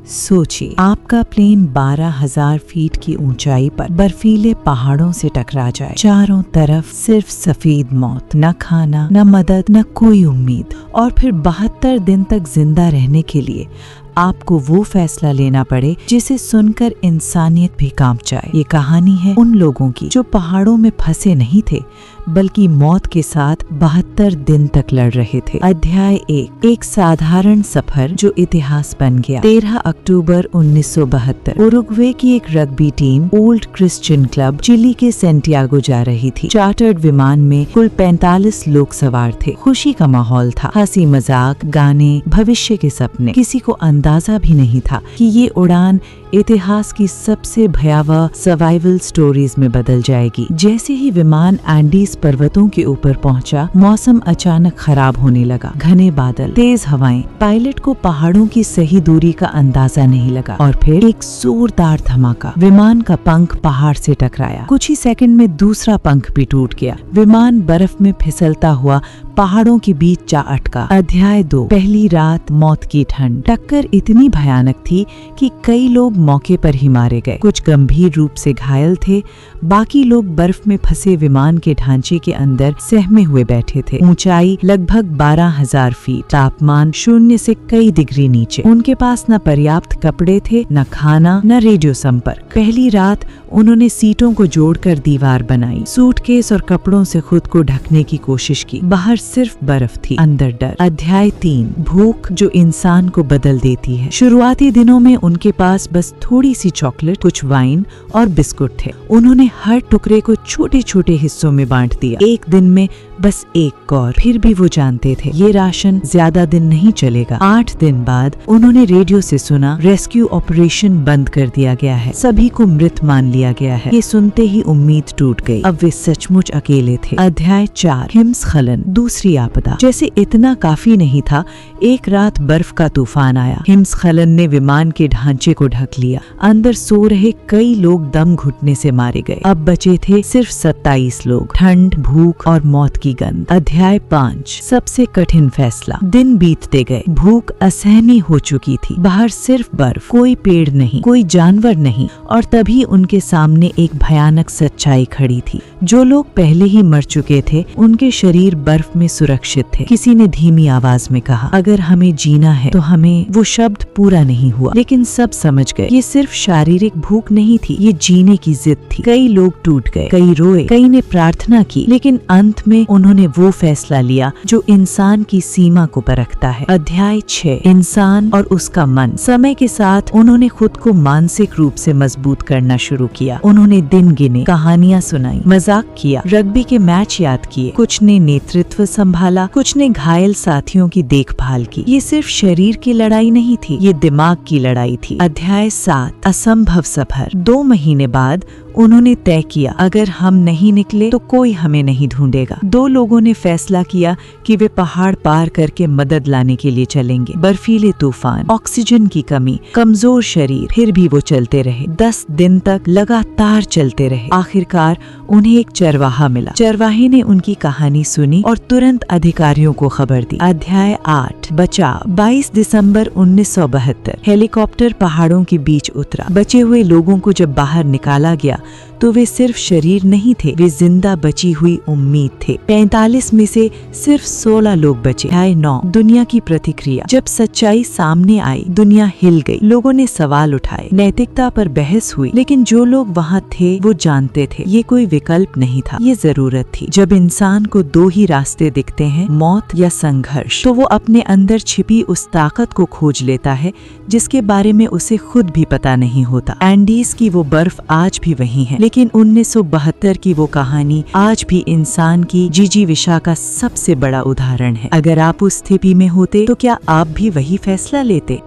सोचिए, आपका plane 12,000 feet की ऊंचाई पर बर्फीले पहाड़ों से टकरा जाए। चारों तरफ सिर्फ सफेद मौत, न खाना, न मदद, न कोई उम्मीद। और फिर 72 दिन तक जिंदा रहने के लिए आपको वो फैसला लेना पड़े जिसे सुनकर इंसानियत भी कांप जाए। ये कहानी है उन लोगों की जो पहाड़ों में फंसे नहीं थे, बल्कि मौत के साथ 72 दिन तक लड़ रहे थे। अध्याय 1, एक साधारण सफर जो इतिहास बन गया। 13 अक्टूबर 1972 उरुग्वे की एक rugby team old Christian club Chile के सेंटियागो जा रही थी। चार्टर्ड विमान में कुल 45 लोग सवार थे। खुशी का माहौल था, हंसी मजाक, गाने, भविष्य के सपने। किसी को अंदाजा भी नहीं था कि ये उड़ान इतिहास की सबसे भयावह सर्वाइवल स्टोरीज में बदल जाएगी। जैसे ही विमान एंडीज पर्वतों के ऊपर पहुंचा, मौसम अचानक खराब होने लगा। घने बादल, तेज हवाएं, पायलट को पहाड़ों की सही दूरी का अंदाजा नहीं लगा। और फिर एक जोरदार धमाका, विमान का पंख पहाड़ से टकराया। कुछ ही सेकंड में दूसरा पंख भी टूट गया। विमान बर्फ में फिसलता हुआ पहाड़ों के बीच जा अटका। अध्याय 2, पहली रात, मौत की ठंड। टक्कर इतनी भयानक थी कि कई लोग मौके पर ही मारे गए। कुछ गंभीर रूप से घायल थे, बाकी लोग बर्फ में फंसे विमान के ढांचे के अंदर सहमे हुए बैठे थे। ऊंचाई लगभग 12,000 फीट, तापमान 0 से कई डिग्री नीचे। उनके पास न पर्याप्त कपड़े थे, न खाना, न रेडियो संपर्क। पहली रात उन्होंने सीटों को जोड़कर दीवार बनाई, सूटकेस और कपड़ों से खुद को ढकने की कोशिश की। बाहर सिर्फ बर्फ थी, अंदर डर। अध्याय 3, भूख जो इंसान को बदल देती है। शुरुआती दिनों में उनके पास बस थोड़ी सी चॉकलेट, कुछ वाइन और बिस्कुट थे। उन्होंने हर टुकड़े को छोटे छोटे हिस्सों में बांट दिया। एक दिन में बस एक कौर। फिर भी वो जानते थे ये राशन ज्यादा दिन नहीं चलेगा। 8 दिन बाद उन्होंने रेडियो से सुना, रेस्क्यू ऑपरेशन बंद कर दिया गया है, सभी को मृत मान लिया गया है। ये सुनते ही उम्मीद टूट गई। अब वे सचमुच अकेले थे। अध्याय 4, हिमस्खलन, दूसरी आपदा। जैसे इतना काफी नहीं था, एक रात बर्फ का तूफान आया। हिमस्खलन ने विमान के ढांचे को ढक लिया। अंदर सो रहे कई लोग दम घुटने से मारे गए। अब बचे थे सिर्फ 27 लोग। ठंड, भूख और मौत की गंध। अध्याय 5, सबसे कठिन फैसला। दिन बीतते गए, भूख असहनीय हो चुकी थी। बाहर सिर्फ बर्फ, कोई पेड़ नहीं, कोई जानवर नहीं। और तभी उनके सामने एक भयानक सच्चाई खड़ी थी। जो लोग पहले ही मर चुके थे, उनके शरीर बर्फ में सुरक्षित थे। किसी ने धीमी आवाज में कहा, अगर हमें जीना है तो हमें। वो शब्द पूरा नहीं हुआ, लेकिन सब समझ गए ये सिर्फ शारीरिक भूख नहीं थी, ये जीने की जिद थी। कई लोग टूट गए, कई रोए, कई ने प्रार्थना की, लेकिन अंत में उन्होंने वो फैसला लिया जो इंसान की सीमा को परखता है। अध्याय 6, इंसान और उसका मन। समय के साथ उन्होंने खुद को मानसिक रूप से मजबूत करना शुरू किया। उन्होंने दिन गिने, कहानियां सुनाई, मजाक किया, रग्बी के मैच याद किए। कुछ ने नेतृत्व संभाला, कुछ ने घायल साथियों की देखभाल की। ये सिर्फ शरीर की लड़ाई नहीं थी, ये दिमाग की लड़ाई थी। अध्याय 7, असंभव सफर। 2 महीने बाद उन्होंने तय किया, अगर हम नहीं निकले तो कोई हमें नहीं ढूंढेगा। 2 लोगों ने फैसला किया कि वे पहाड़ पार करके मदद लाने के लिए चलेंगे। बर्फीले तूफान, ऑक्सीजन की कमी, कमजोर शरीर, फिर भी वो चलते रहे। 10 दिन तक लगातार चलते रहे। आखिरकार उन्हें एक चरवाहा मिला। चरवाहे ने उनकी कहानी सुनी और तुरंत अधिकारियों को खबर दी। अध्याय 8, बचाव। 22 दिसंबर 1972 हेलीकॉप्टर पहाड़ों के बीच उतरा। बचे हुए लोगों को जब बाहर निकाला गया तो वे सिर्फ शरीर नहीं थे, वे जिंदा बची हुई उम्मीद थे। 45 में से सिर्फ 16 लोग बचे। अध्याय 9, दुनिया की प्रतिक्रिया। जब सच्चाई सामने आई, दुनिया हिल गई। लोगों ने सवाल उठाए, नैतिकता पर बहस हुई, लेकिन जो लोग वहाँ थे वो जानते थे ये कोई विकल्प नहीं था, ये जरूरत थी। जब इंसान को 2 ही रास्ते दिखते हैं, मौत या संघर्ष, तो वो अपने अंदर छिपी उस ताकत को खोज लेता है जिसके बारे में उसे खुद भी पता नहीं होता। एंडीज की वो बर्फ आज भी वही है, लेकिन 1972 की वो कहानी आज भी इंसान की जिजीविषा का सबसे बड़ा उदाहरण है। अगर आप उस स्थिति में होते तो क्या आप भी वही फैसला लेते?